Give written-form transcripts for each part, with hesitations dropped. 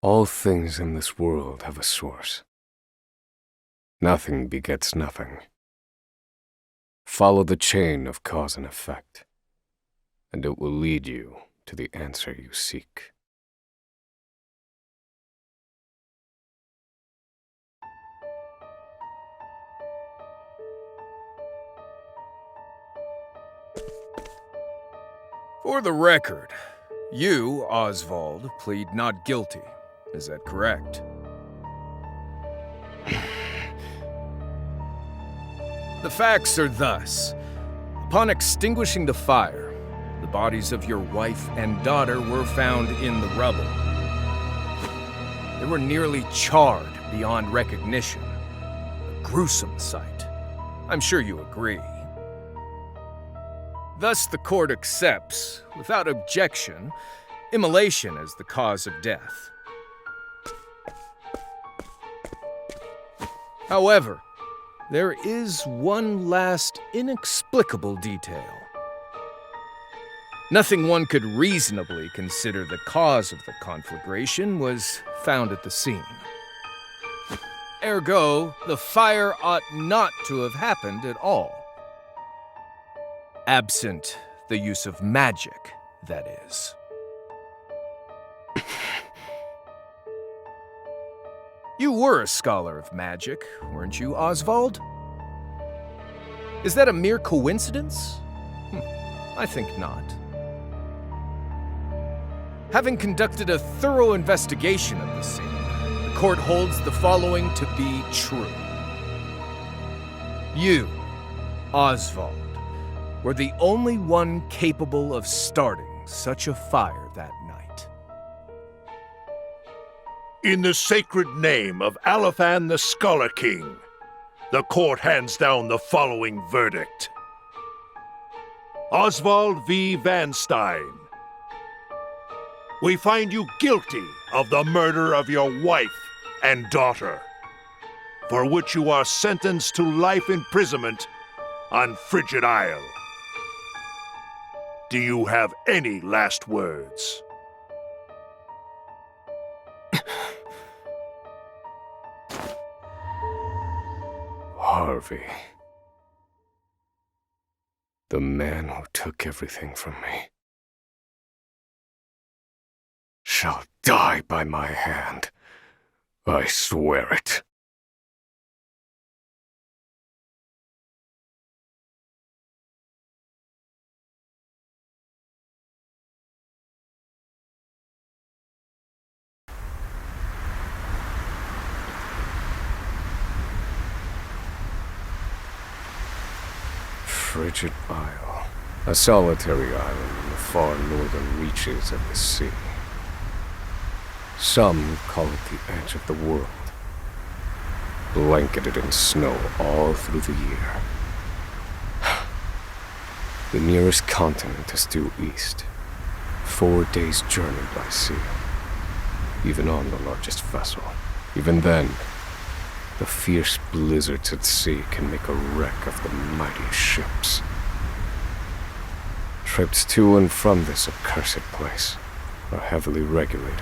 All things in this world have a source. Nothing begets nothing. Follow the chain of cause and effect, and it will lead you to the answer you seek. For the record, you, Osvald, plead not guilty. Is that correct? The facts are thus. Upon extinguishing the fire, the bodies of your wife and daughter were found in the rubble. They were nearly charred beyond recognition. A gruesome sight. I'm sure you agree. Thus, the court accepts, without objection, immolation as the cause of death. However, there is one last inexplicable detail. Nothing one could reasonably consider the cause of the conflagration was found at the scene. Ergo, the fire ought not to have happened at all. Absent the use of magic, that is. You were a scholar of magic, weren't you, Osvald? Is that a mere coincidence? I think not. Having conducted a thorough investigation of the scene, the court holds the following to be true. You, Osvald, were the only one capable of starting such a fire that night. In the sacred name of Alathan the Scholar King, the court hands down the following verdict. Osvald V. Van Stein, we find you guilty of the murder of your wife and daughter, for which you are sentenced to life imprisonment on Frigid Isle. Do you have any last words? Harvey. The man who took everything from me shall die by my hand. I swear it. Frigid Isle, a solitary island in the far northern reaches of the sea. Some call it the edge of the world, blanketed in snow all through the year. The nearest continent is due east, 4 days' journey by sea, even on the largest vessel. Even then, the fierce blizzards at sea can make a wreck of the mightiest ships. Trips to and from this accursed place are heavily regulated.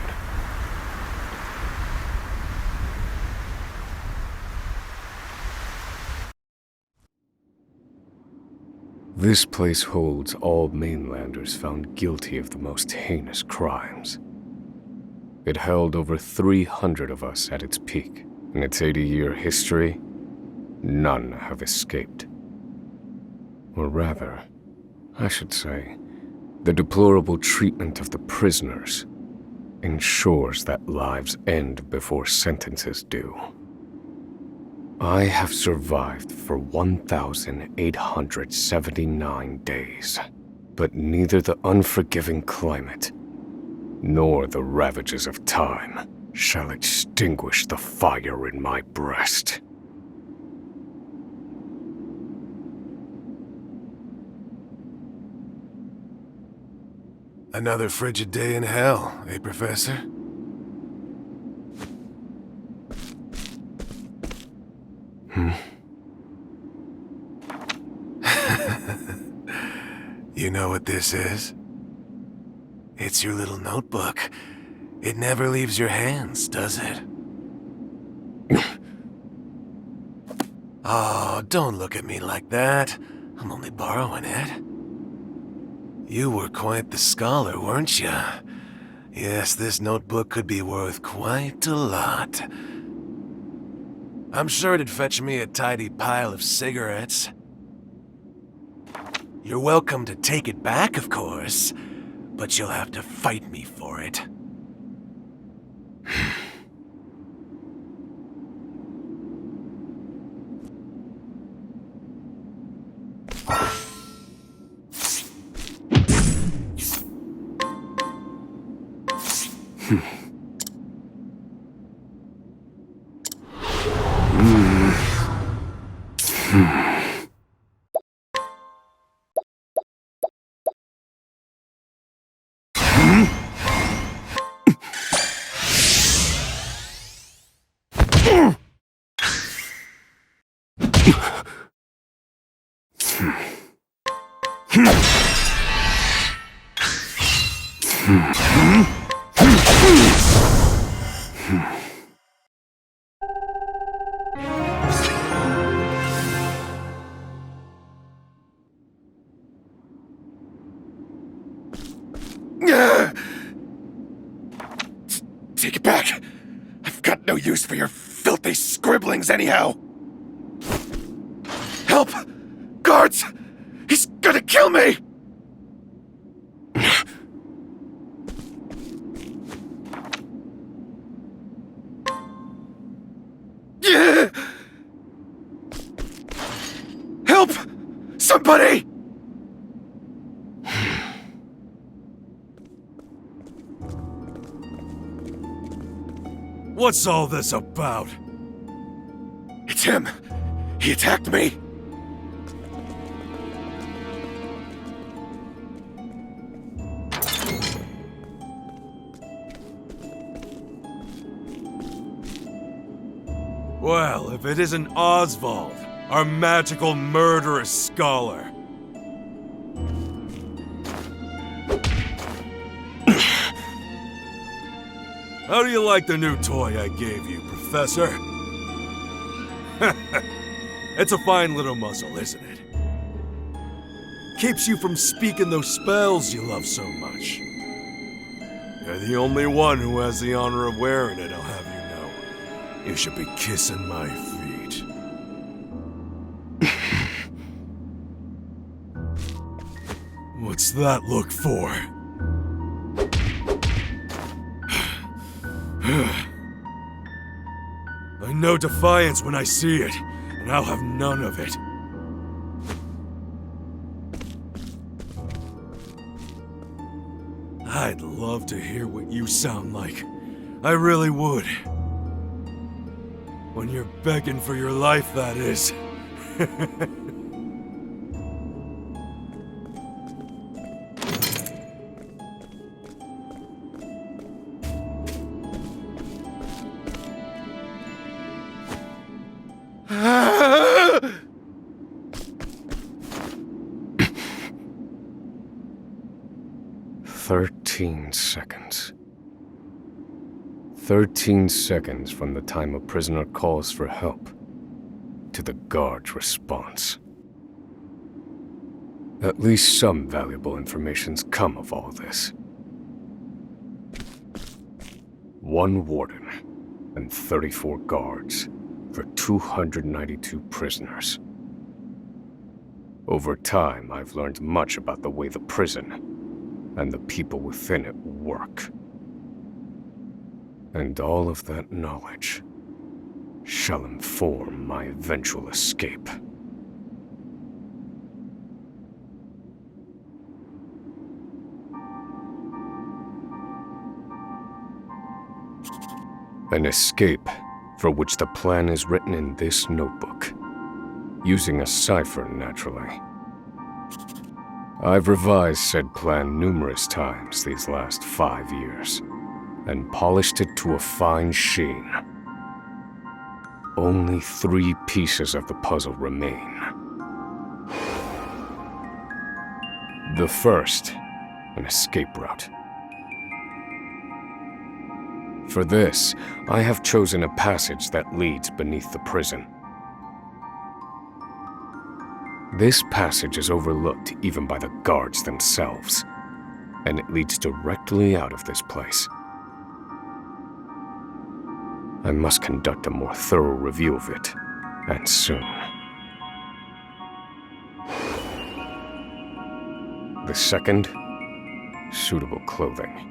This place holds all mainlanders found guilty of the most heinous crimes. It held over 300 of us at its peak. In its 80-year history, none have escaped. Or rather, I should say, the deplorable treatment of the prisoners ensures that lives end before sentences do. I have survived for 1,879 days, but neither the unforgiving climate nor the ravages of time shall extinguish the fire in my breast. Another frigid day in hell, eh, Professor? You know what this is? It's your little notebook. It never leaves your hands, does it? Oh, don't look at me like that. I'm only borrowing it. You were quite the scholar, weren't you? Yes, this notebook could be worth quite a lot. I'm sure it'd fetch me a tidy pile of cigarettes. You're welcome to take it back, of course, but you'll have to fight me for it. Take it back! I've got no use for your filthy scribblings anyhow! Help! Guards! He's gonna kill me! Help! Somebody! What's all this about? It's him! He attacked me! Well, if it isn't Osvald, our magical murderous scholar. How do you like the new toy I gave you, Professor? It's a fine little muzzle, isn't it? Keeps you from speaking those spells you love so much. You're the only one who has the honor of wearing it, I'll have you know. You should be kissing my feet. What's that look for? I know defiance when I see it, and I'll have none of it. I'd love to hear what you sound like. I really would. When you're begging for your life, that is. "13 seconds. 13 seconds from the time a prisoner calls for help to the guard's response. At least some valuable information's come of all this. 1 warden and 34 guards for 292 prisoners. Over time, I've learned much about the way the prison and the people within it work. And all of that knowledge shall inform my eventual escape. An escape for which the plan is written in this notebook, using a cipher, naturally. I've revised said plan numerous times these last 5 years, and polished it to a fine sheen. Only 3 pieces of the puzzle remain. The first, an escape route. For this, I have chosen a passage that leads beneath the prison. This passage is overlooked even by the guards themselves, and it leads directly out of this place. I must conduct a more thorough review of it, and soon. The second, suitable clothing.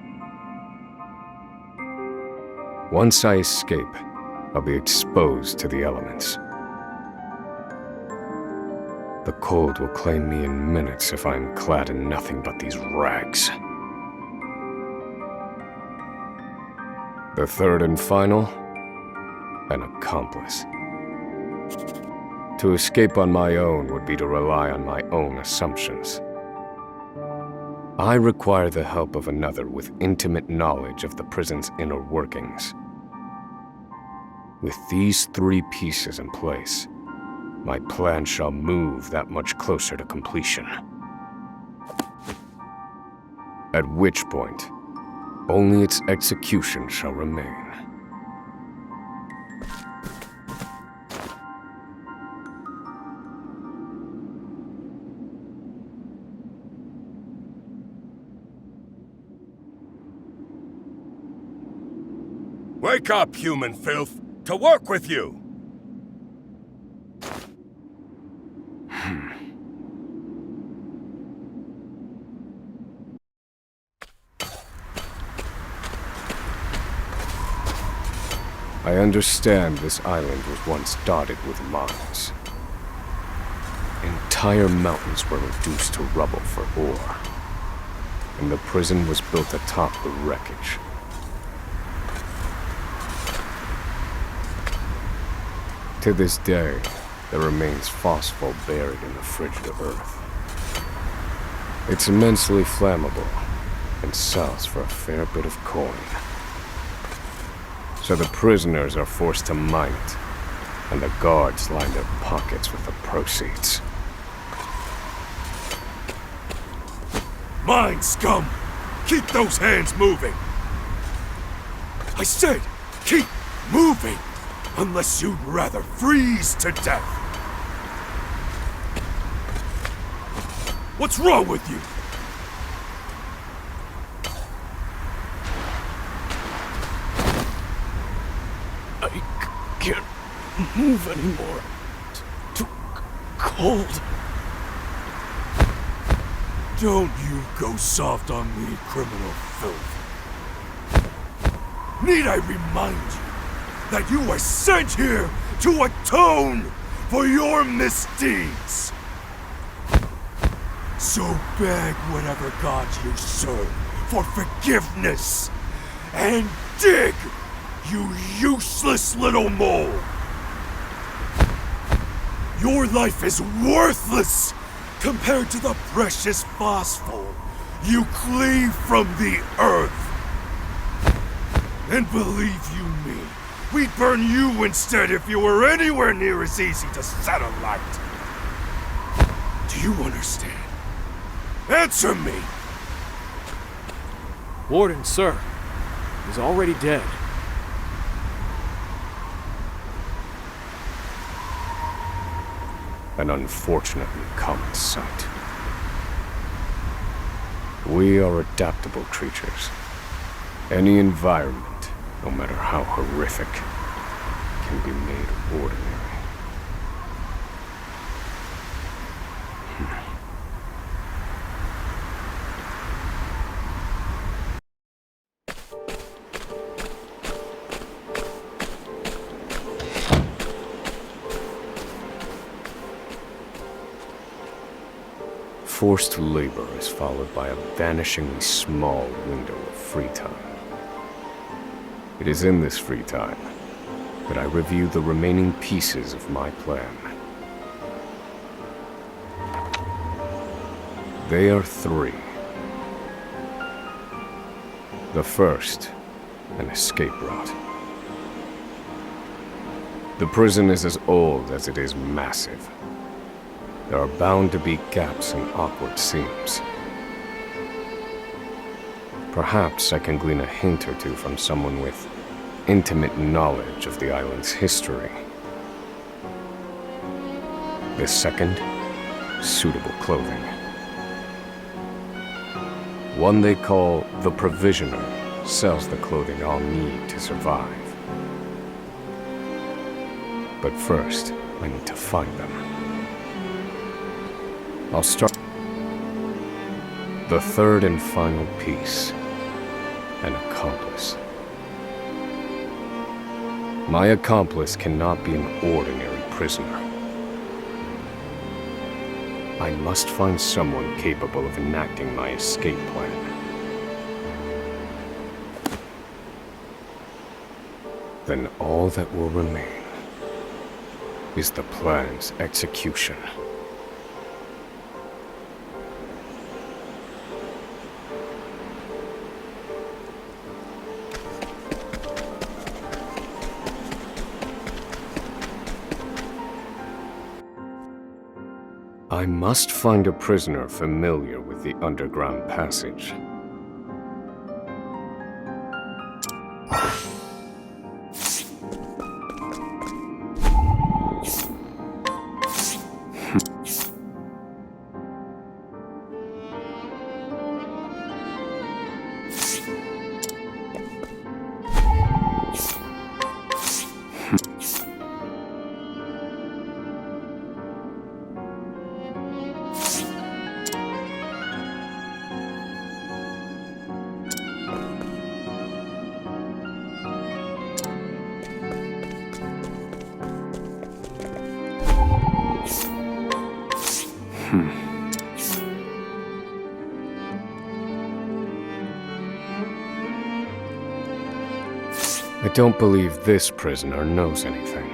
Once I escape, I'll be exposed to the elements. The cold will claim me in minutes if I'm clad in nothing but these rags. The third and final, an accomplice. To escape on my own would be to rely on my own assumptions. I require the help of another with intimate knowledge of the prison's inner workings. With these 3 pieces in place, my plan shall move that much closer to completion. At which point, only its execution shall remain. Wake up, human filth! To work with you! I understand this island was once dotted with mines. Entire mountains were reduced to rubble for ore, and the prison was built atop the wreckage. To this day, there remains phosphor buried in the frigid earth. It's immensely flammable and sells for a fair bit of coin. So the prisoners are forced to mine it, and the guards line their pockets with the proceeds. Mine, scum! Keep those hands moving! I said, keep moving! Unless you'd rather freeze to death! What's wrong with you? I can't move anymore. Too cold. Don't you go soft on me, criminal filth. Need I remind you that you were sent here to atone for your misdeeds? So beg whatever god you serve for forgiveness, and dig, you useless little mole! Your life is worthless compared to the precious phosphor you cleave from the earth. And believe you me, we'd burn you instead if you were anywhere near as easy to set alight. Do you understand? Answer me! Warden, sir. He's already dead. An unfortunately common sight. We are adaptable creatures. Any environment, no matter how horrific, can be made ordinary. Forced labor is followed by a vanishingly small window of free time. It is in this free time that I review the remaining pieces of my plan. They are 3. The first, an escape route. The prison is as old as it is massive. There are bound to be gaps and awkward seams. Perhaps I can glean a hint or two from someone with intimate knowledge of the island's history. The second, suitable clothing. One they call the Provisioner sells the clothing I'll need to survive. But first, I need to find them. I'll start. The third and final piece, an accomplice. My accomplice cannot be an ordinary prisoner. I must find someone capable of enacting my escape plan. Then all that will remain is the plan's execution. I must find a prisoner familiar with the underground passage. I don't believe this prisoner knows anything.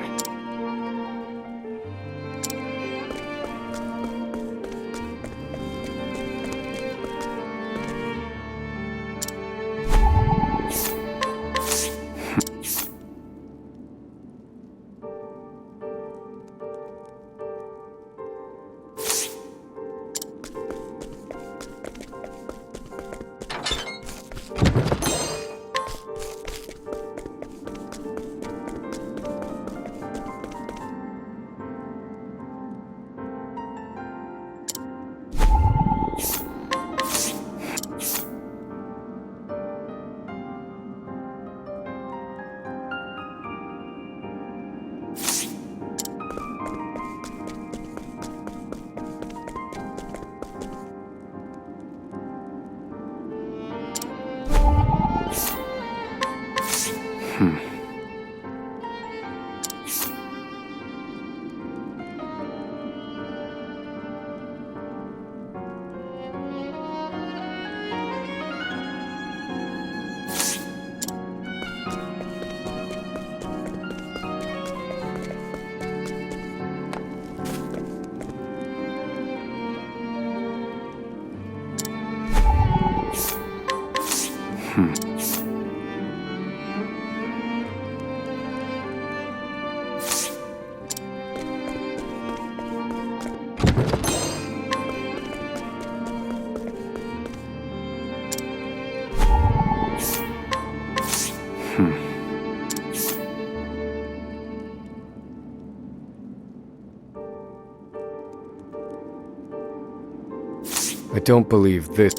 I don't believe this.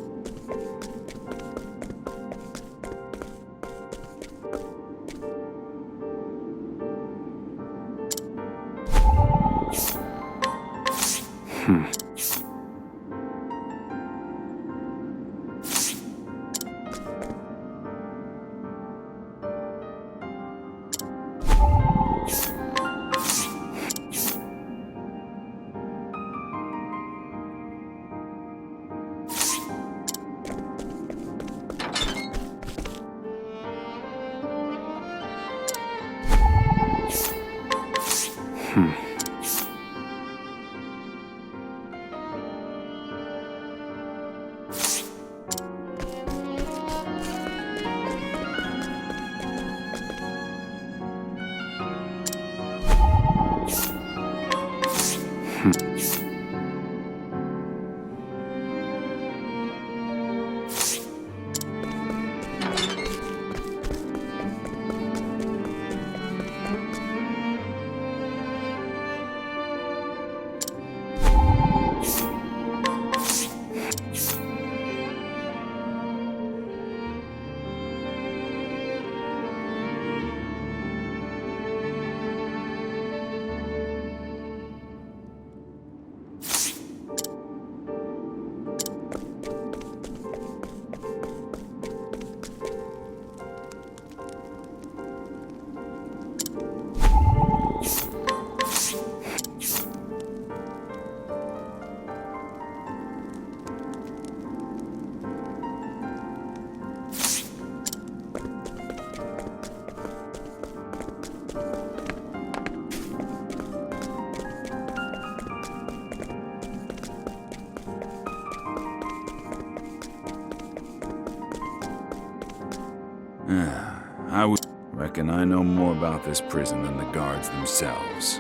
I would reckon I know more about this prison than the guards themselves.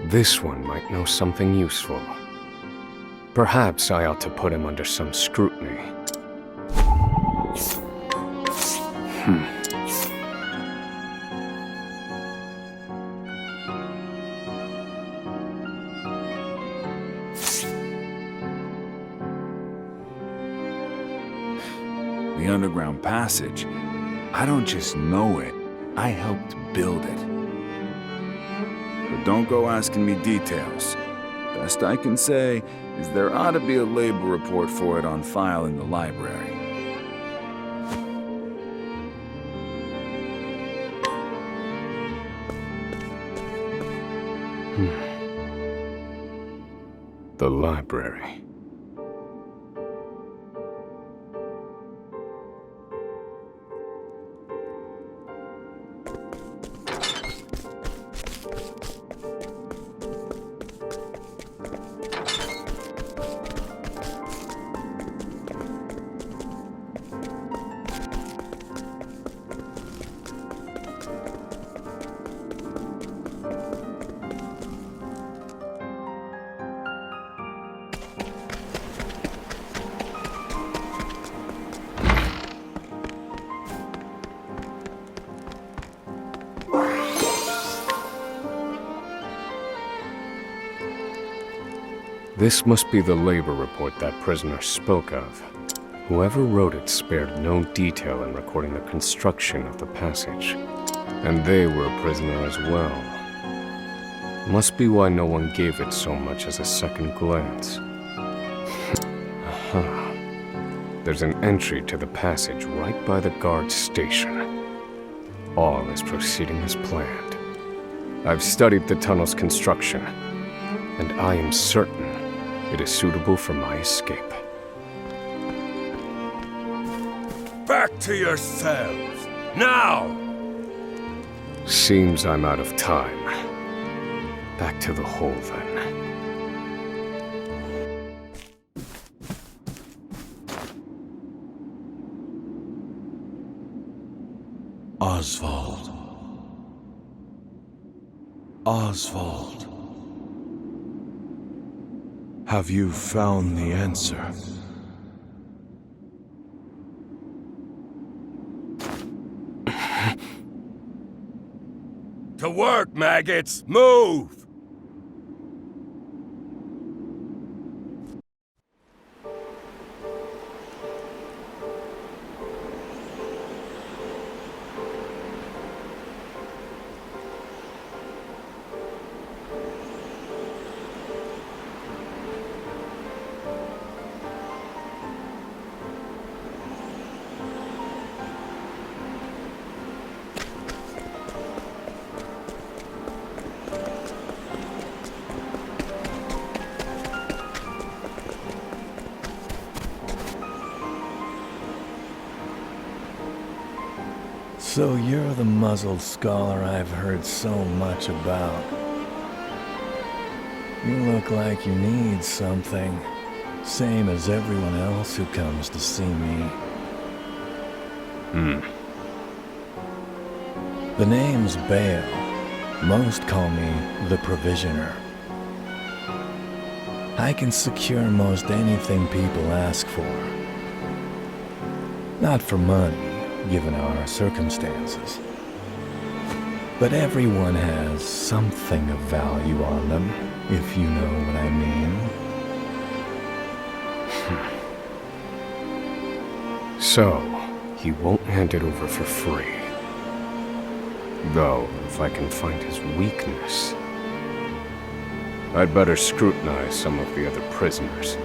This one might know something useful. Perhaps I ought to put him under some scrutiny. The underground passage, I don't just know it, I helped build it. But don't go asking me details. Best I can say is there ought to be a labor report for it on file in the library. The library. This must be the labor report that prisoner spoke of. Whoever wrote it spared no detail in recording the construction of the passage. And they were a prisoner as well. Must be why no one gave it so much as a second glance. Aha. There's an entry to the passage right by the guard station. All is proceeding as planned. I've studied the tunnel's construction, and I am certain it is suitable for my escape. Back to yourselves! Now! Seems I'm out of time. Back to the hole, then. Osvald. Osvald. Have you found the answer? To work, maggots! Move! So you're the muzzled scholar I've heard so much about. You look like you need something, same as everyone else who comes to see me. The name's Bale. Most call me the Provisioner. I can secure most anything people ask for. Not for money, given our circumstances. But everyone has something of value on them, if you know what I mean. So, he won't hand it over for free. Though, if I can find his weakness, I'd better scrutinize some of the other prisoners.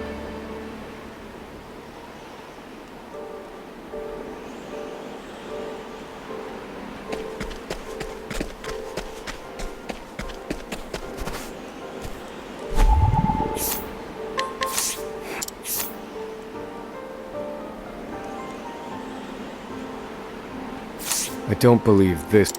I don't believe this.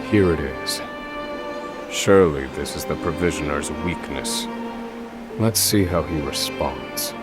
Here it is. Surely this is the provisioner's weakness. Let's see how he responds.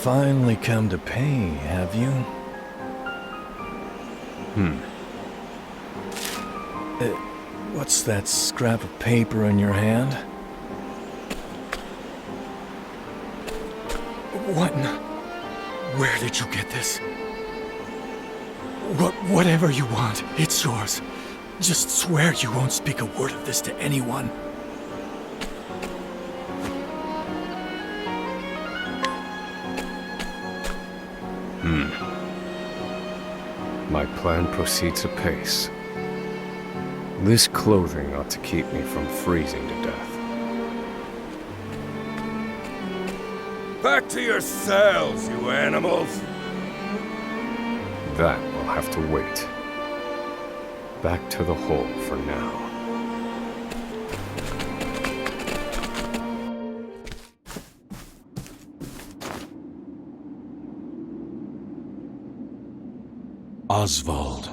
Finally come to pay, have you? What's that scrap of paper in your hand? Where did you get this? Whatever you want, it's yours. Just swear you won't speak a word of this to anyone. My plan proceeds apace. This clothing ought to keep me from freezing to death. Back to your cells, you animals! That will have to wait. Back to the hole for now. Osvald,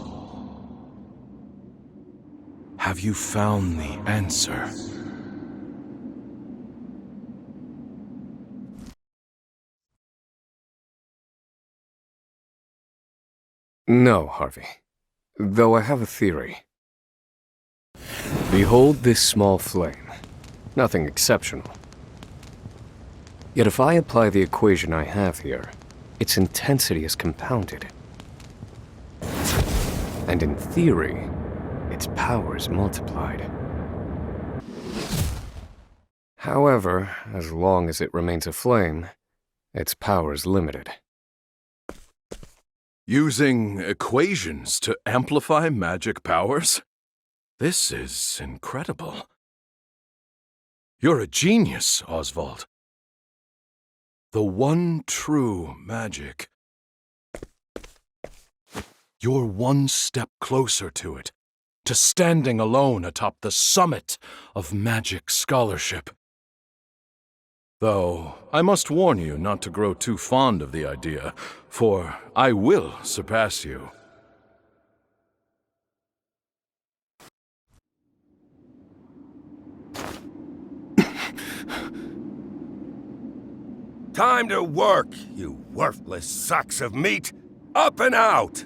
have you found the answer? No, Harvey. Though I have a theory. Behold this small flame. Nothing exceptional. Yet if I apply the equation I have here, its intensity is compounded. And in theory, its power is multiplied. However, as long as it remains a flame, its power is limited. Using equations to amplify magic powers? This is incredible. You're a genius, Osvald. The one true magic. You're one step closer to it, to standing alone atop the summit of magic scholarship. Though, I must warn you not to grow too fond of the idea, for I will surpass you. Time to work, you worthless sacks of meat! Up and out!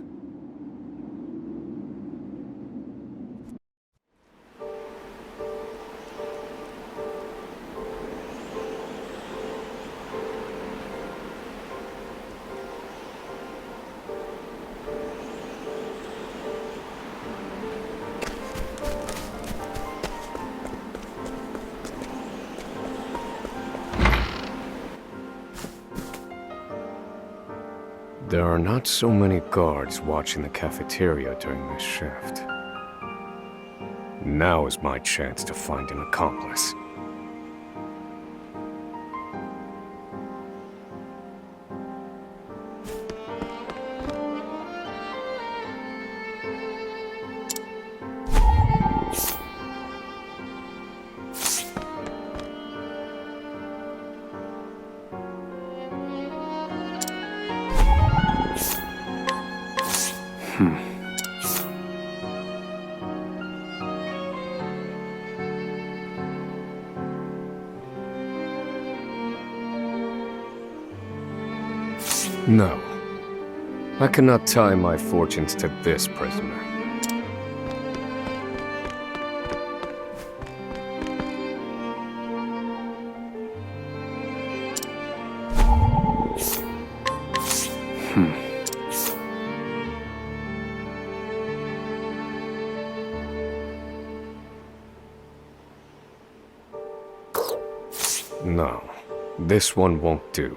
There are not so many guards watching the cafeteria during this shift. Now is my chance to find an accomplice. No. I cannot tie my fortunes to this prisoner. No. This one won't do.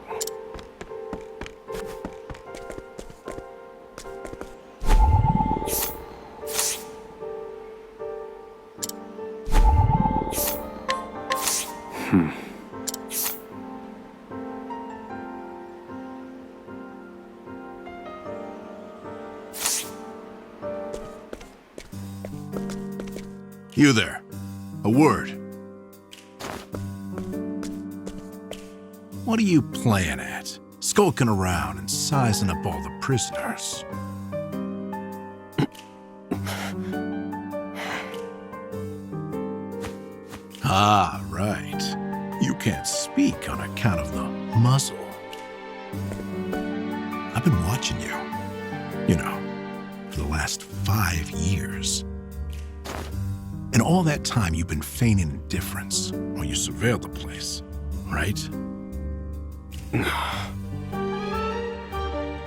You there. A word. What are you playing at? Skulking around and sizing up all the prisoners. Ah, right. You can't speak on account of the muzzle. I've been watching you. You know, for the last 5 years. And all that time you've been feigning indifference while you surveilled the place, right?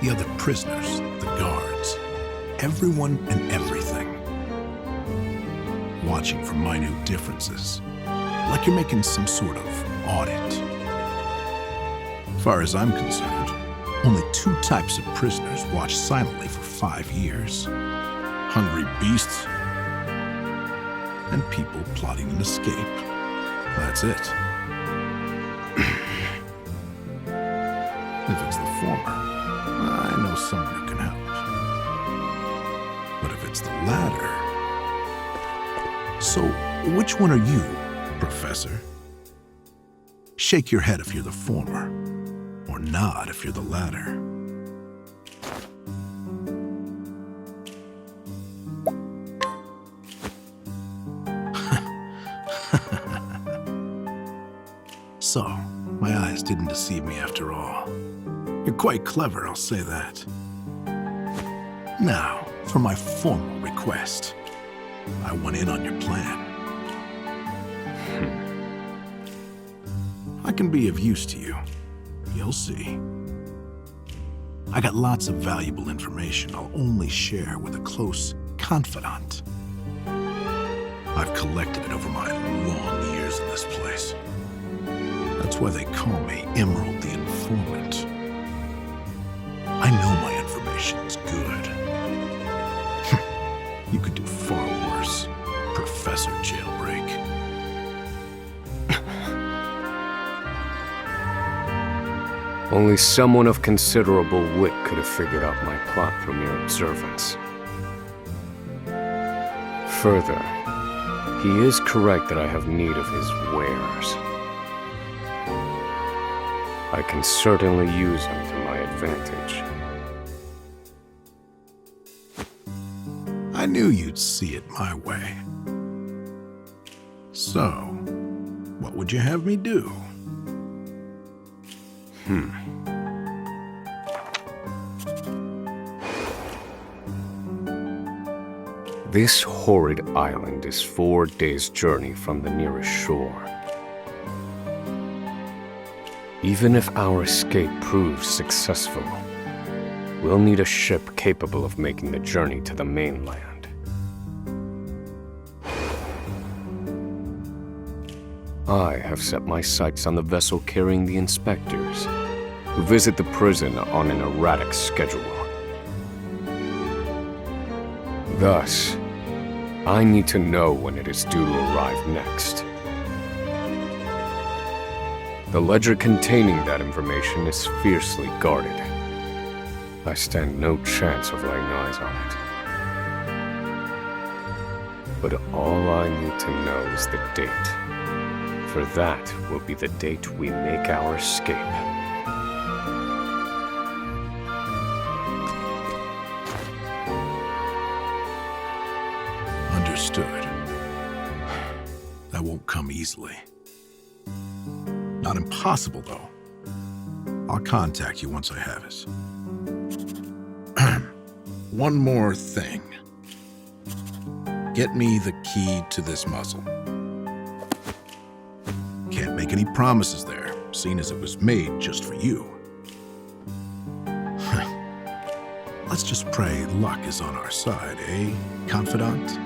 The other prisoners, the guards, everyone and everything. Watching for minute differences, like you're making some sort of audit. As far as I'm concerned, only 2 types of prisoners watch silently for 5 years. Hungry beasts and people plotting an escape. That's it. If it's the former, I know someone who can help. But if it's the latter... So, which one are you, Professor? Shake your head if you're the former, or nod if you're the latter. So, my eyes didn't deceive me after all. You're quite clever, I'll say that. Now, for my formal request. I want in on your plan. I I can be of use to you. You'll see. I got lots of valuable information I'll only share with a close confidant. I've collected it over my long years in this place. That's why they call me Emerald the Informant. I know my information's good. You could do far worse, Professor Jailbreak. Only someone of considerable wit could have figured out my plot from your observance. Further, he is correct that I have need of his wares. I can certainly use him to my advantage. I knew you'd see it my way. So, what would you have me do? This horrid island is 4 days' journey from the nearest shore. Even if our escape proves successful, we'll need a ship capable of making the journey to the mainland. I have set my sights on the vessel carrying the inspectors, who visit the prison on an erratic schedule. Thus, I need to know when it is due to arrive next. The ledger containing that information is fiercely guarded. I stand no chance of laying eyes on it. But all I need to know is the date. For that will be the date we make our escape. Understood. That won't come easily. Not impossible, though. I'll contact you once I have it. One more thing. Get me the key to this muzzle. Can't make any promises there, seeing as it was made just for you. Let's just pray luck is on our side, eh, confidant?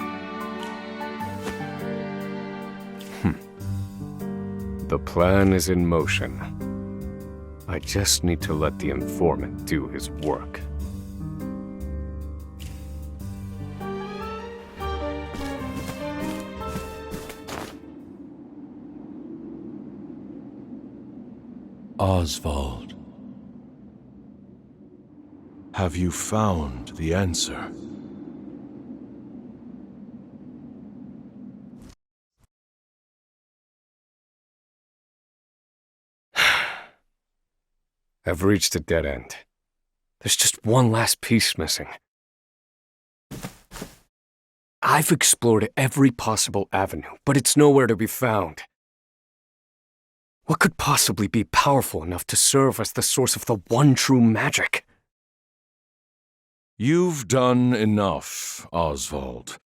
The plan is in motion. I just need to let the informant do his work. Osvald, have you found the answer? I've reached a dead end. There's just one last piece missing. I've explored every possible avenue, but it's nowhere to be found. What could possibly be powerful enough to serve as the source of the one true magic? You've done enough, Osvald.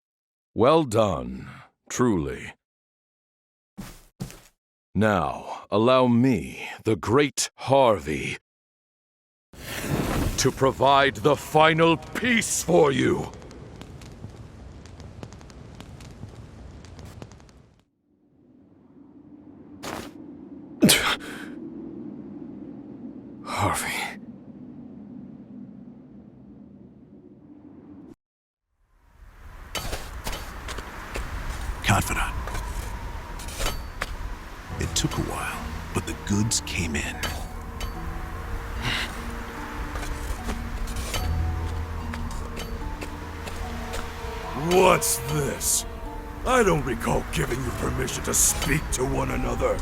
Well done, truly. Now, allow me, the great Harvey, to provide the final piece for you. Harvey. Confidant. It took a while, but the goods came in. What's this? I don't recall giving you permission to speak to one another.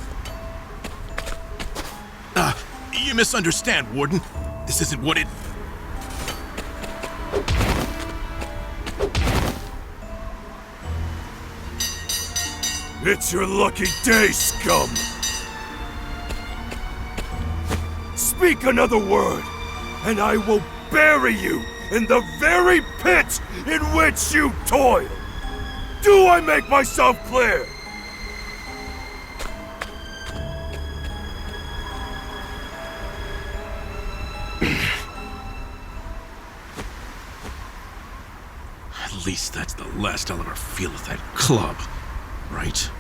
You misunderstand, Warden. This isn't what it... It's your lucky day, scum! Speak another word, and I will bury you in the very pit in which you toil! Do I make myself clear? At least that's the last I'll ever feel at that club, right?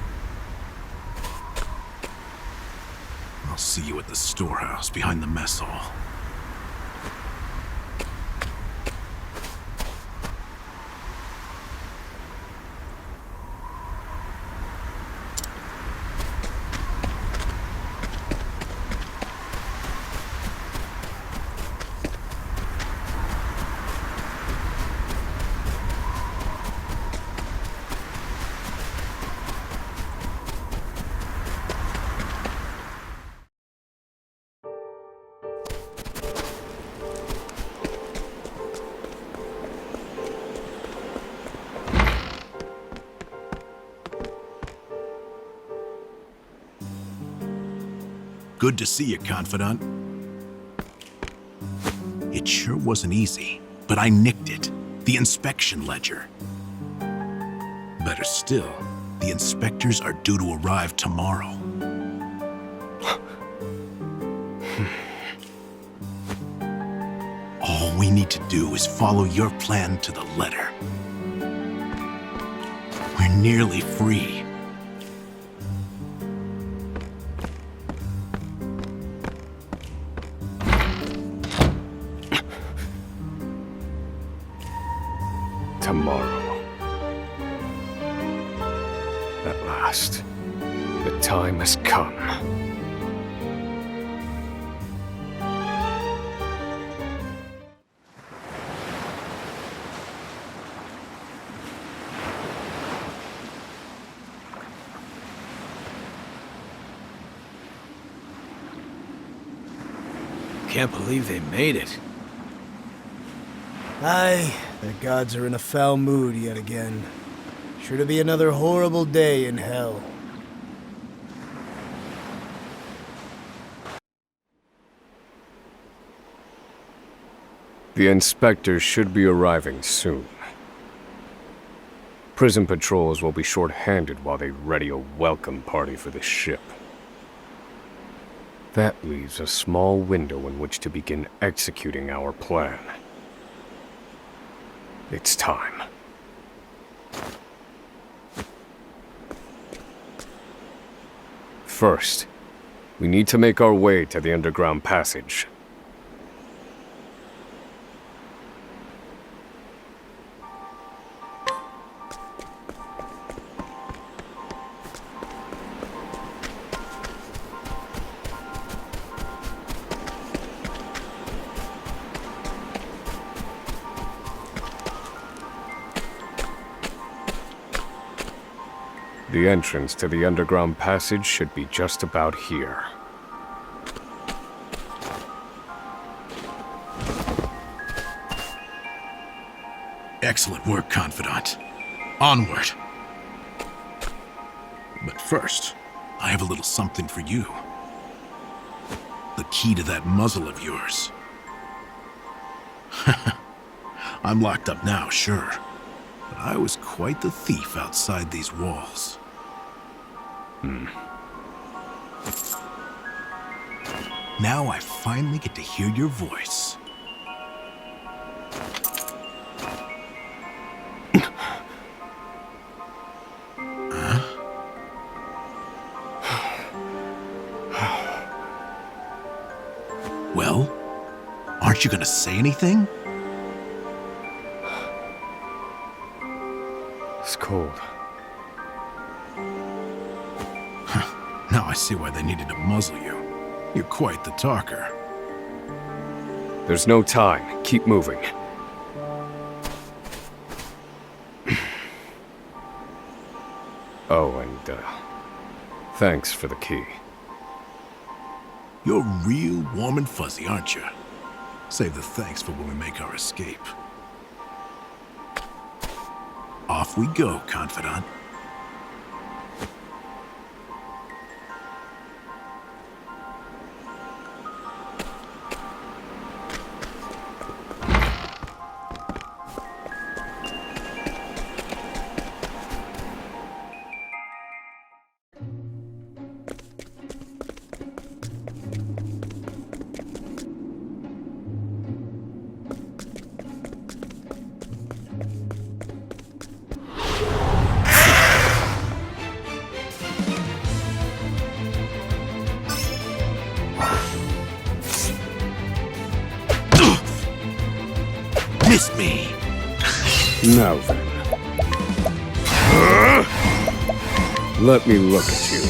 I'll see you at the storehouse behind the mess hall. Good to see you, Confidant. It sure wasn't easy, but I nicked it. The inspection ledger. Better still, the inspectors are due to arrive tomorrow. All we need to do is follow your plan to the letter. We're nearly free. Tomorrow. At last, the time has come. Can't believe they made it. Aye, the gods are in a foul mood yet again. Sure to be another horrible day in hell. The inspectors should be arriving soon. Prison patrols will be short-handed while they ready a welcome party for the ship. That leaves a small window in which to begin executing our plan. It's time. First, we need to make our way to the underground passage. The entrance to the underground passage should be just about here. Excellent work, Confidant. Onward. But first, I have a little something for you. The key to that muzzle of yours. I'm locked up now, sure. But I was quite the thief outside these walls. Now I finally get to hear your voice. Well, aren't you gonna say anything? It's cold. Now I see why they needed to muzzle you. You're quite the talker. There's no time. Keep moving. Oh, and, thanks for the key. You're real warm and fuzzy, aren't you? Save the thanks for when we make our escape. Off we go, Confidant. Miss me. Now then. Let me look at you.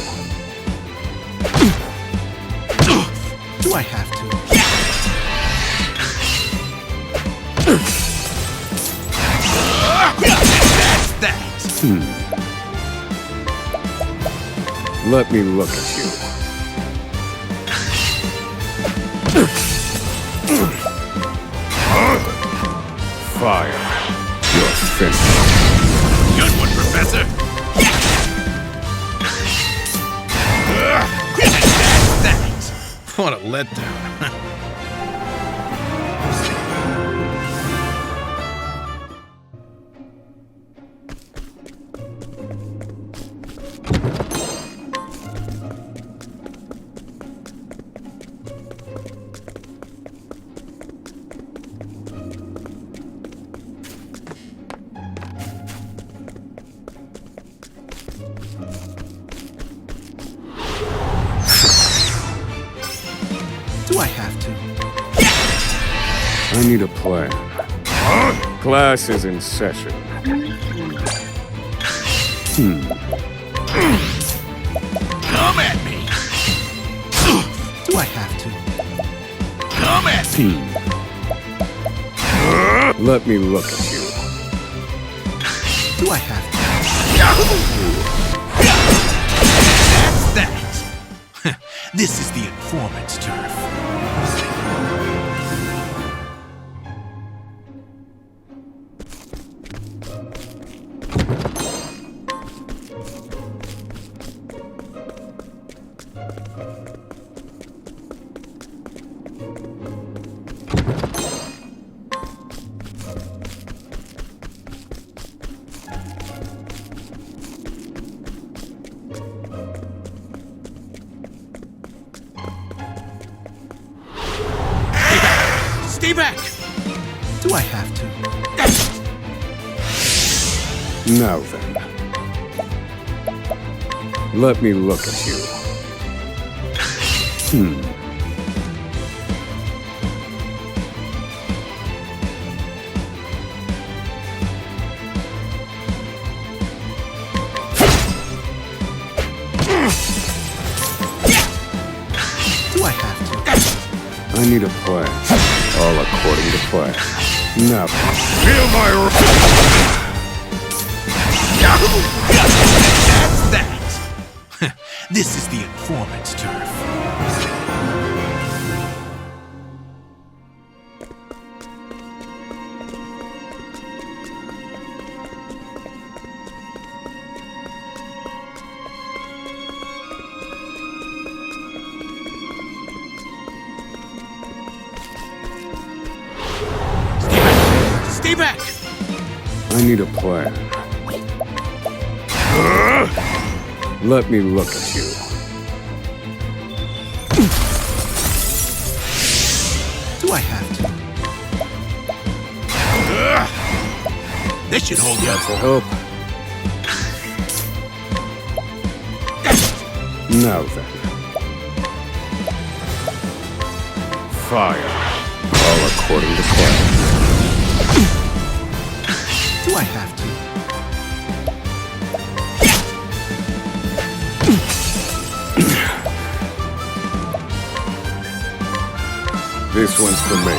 Do I have to? That's that. Let me look at you. Fire. You're finished. Good one, Professor. That's that. What a letdown. Do I have to? I need a plan. Class is in session. Come at me. Do I have to? Come at me. Let me look at you. Do I have to? That's that. This is the informant's turf. Stay back! Do I have to? Now then. Let me look at you. Do I have to? I need a plan. All according to plan. Now, Feel my That's that! This is the informant's turf. Stay back! I need a plan. Let me look at you. Do I have to? This should hold you up. For help. Now then. Fire. All according to plan. Do I have to? This one's for me.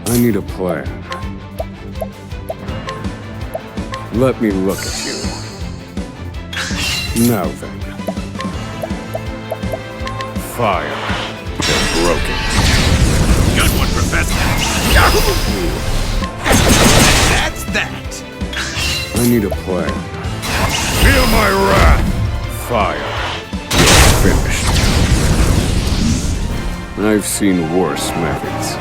I need a plan. Let me look at you. Now then. Fire. They're broken. Good one, Professor. That's that. I need a plan. Feel my wrath! Fire. You're finished. I've seen worse methods.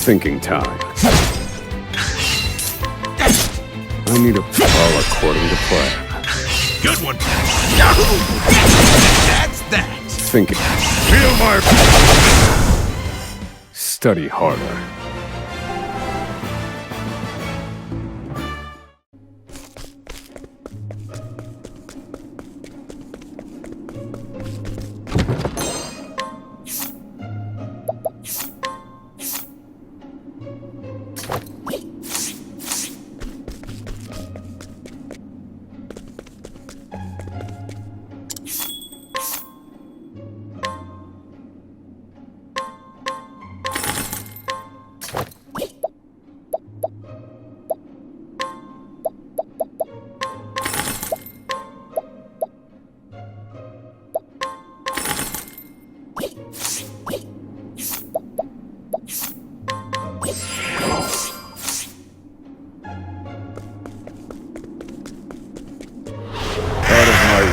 Thinking time. I need a all according to plan. Good one. That's that! Thinking. Feel my... Study harder.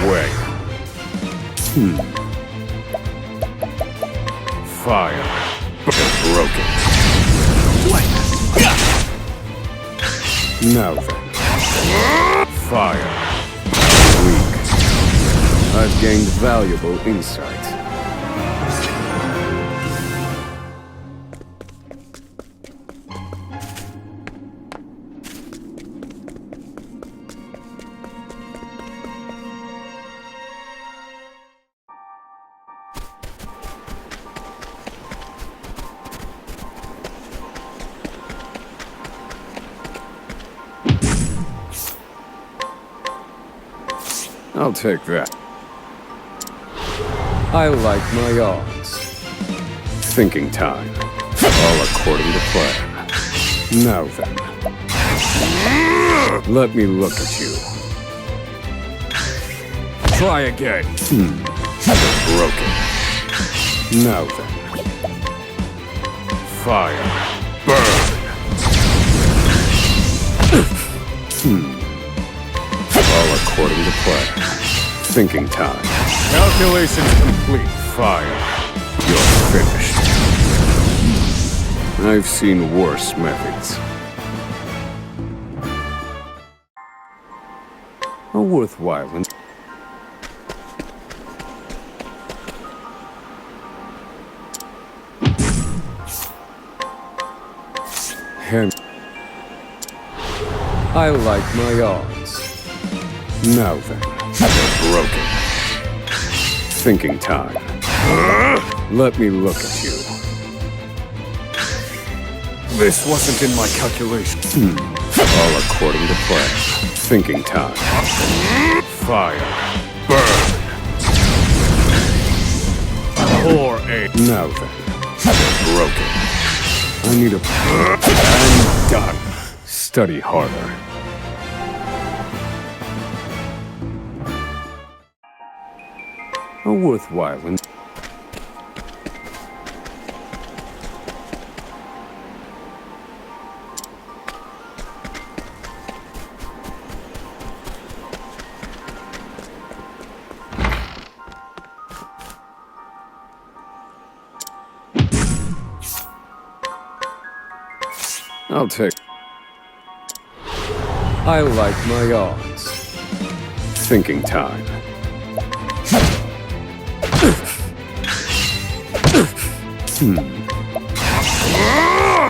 Way. Fire. Broken. Now then. Fire. Weak. I've gained valuable insight. I'll take that. I like my odds. Thinking time. All according to plan. Now then. Let me look at you. Try again. Broken. Now then. Fire. Burn. All according to plan. Thinking time. Calculations complete. Fire. You're finished. I've seen worse methods. A worthwhile and I like my odds. Now then. Broken. Thinking time. Let me look at you. This wasn't in my calculation. All according to plan. Thinking time. Fire. Burn. Or a... Now then. Broken. I need a... And done. Study harder. A worthwhile and... I'll take... I like my odds. Thinking time.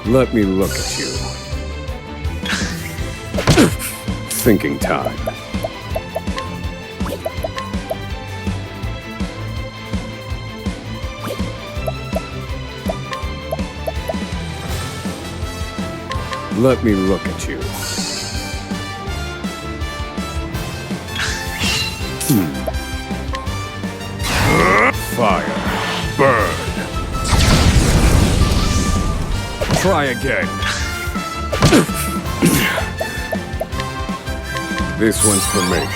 Let me look at you. Thinking time. Let me look at you. Fire. Burn. Try again. This one's for me.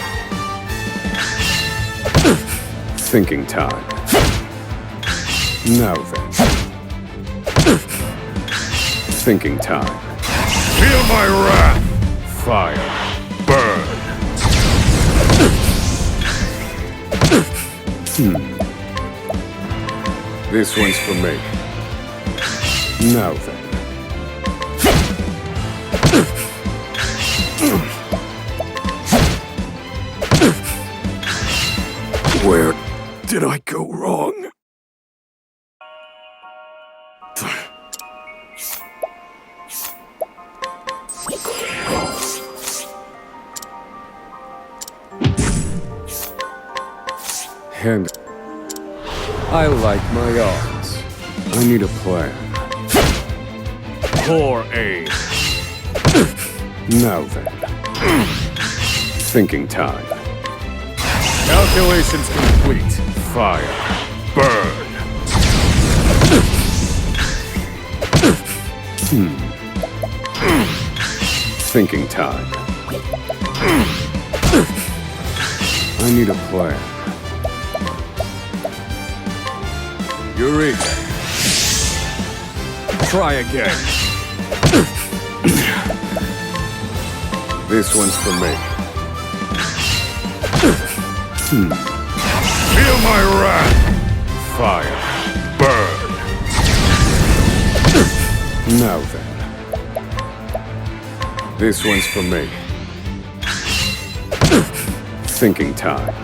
Thinking time. Now then. Thinking time. Feel my wrath! Fire. Burn! This one's for me. Now then. Where did I go wrong? And I like my odds. I need a plan. Poor aim. Now then. Thinking time. Calculations complete. Fire. Burn. Thinking time. I need a plan. Eureka. Try again. This one's for me. Feel my wrath. Fire. Burn. Now then. This one's for me. Thinking time.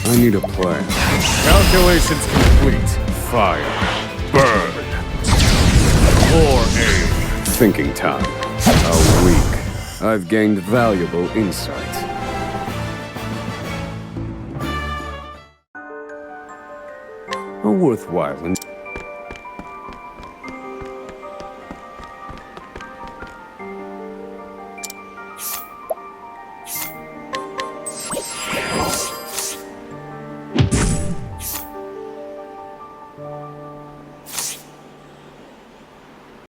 I need a plan. Calculations complete. Fire. Burn. Poor aim. Thinking time. A week. I've gained valuable insight. A worthwhile